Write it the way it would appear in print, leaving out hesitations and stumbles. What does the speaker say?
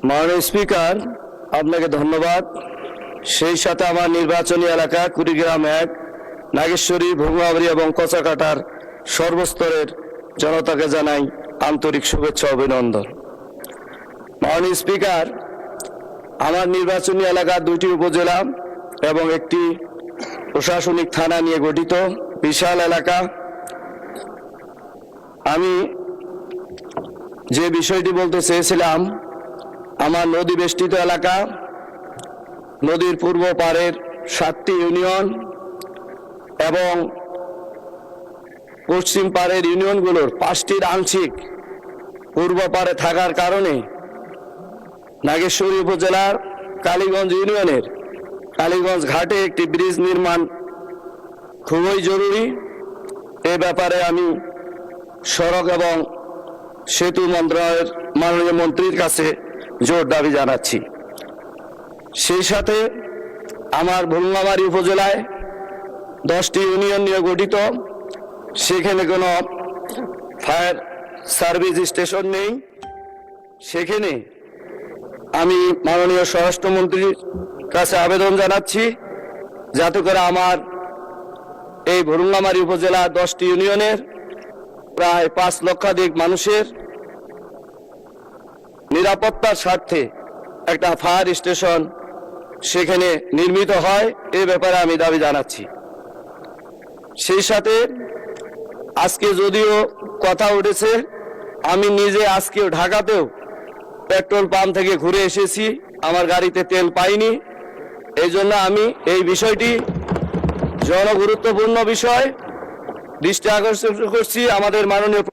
মাননীয় স্পিকার, আপনাকে ধন্যবাদ। সেই সাথে আমার নির্বাচনী এলাকা কুড়িগ্রাম 1, নাগেশ্বরী, ভোগমাবরী এবং কচাকাটার সর্বস্তরের জনতাকে জানাই আন্তরিক শুভেচ্ছা অভিনন্দন। মাননীয় স্পিকার, আমার নির্বাচনী এলাকা 2টি উপজেলা এবং একটি প্রশাসনিক থানা নিয়ে গঠিত বিশাল এলাকা। আমি যে বিষয়টি বলতে চেয়েছিলাম, আমার নদী বেষ্টিত এলাকা, নদীর পূর্ব পারের 7টি ইউনিয়ন এবং পশ্চিম পারের ইউনিয়নগুলোর 5টির আংশিক পূর্ব পারে থাকার কারণে নাগেশ্বরী উপজেলার কালীগঞ্জ ইউনিয়নের কালীগঞ্জ ঘাটে একটি ব্রিজ নির্মাণ খুবই জরুরি। এ ব্যাপারে আমি সড়ক এবং সেতু মন্ত্রণালয়ের মাননীয় মন্ত্রীর কাছে জোর দাবি জানাচ্ছি। সেই সাথে আমার ভোলমামারী উপজেলায় 10টি ইউনিয়ন নিয়ে গঠিত, সেখানে কোনো ফায়ার সার্ভিস স্টেশন নেই। সেখানে আমি মাননীয় স্বরাষ্ট্রমন্ত্রীর কাছে আবেদন জানাচ্ছি যাতে করে আমার এই ভোলমামারী উপজেলা 10টি ইউনিয়নের প্রায় 5 লক্ষাধিক মানুষের নিরাপত্তার স্বার্থে একটা ফায়ার স্টেশন সেখানে নির্মিত হয়। এ ব্যাপারে আমি দাবি জানাচ্ছি। সেই সাথে আজকে যদিও কথা উঠেছে, আমি নিজে আজকেও ঢাকাতেও পেট্রোল পাম্প থেকে ঘুরে এসেছি, আমার গাড়িতে তেল পাইনি। এই জন্য আমি এই বিষয়টি জনগুরুত্বপূর্ণ বিষয় দৃষ্টি আকর্ষণ করছি আমাদের মাননীয়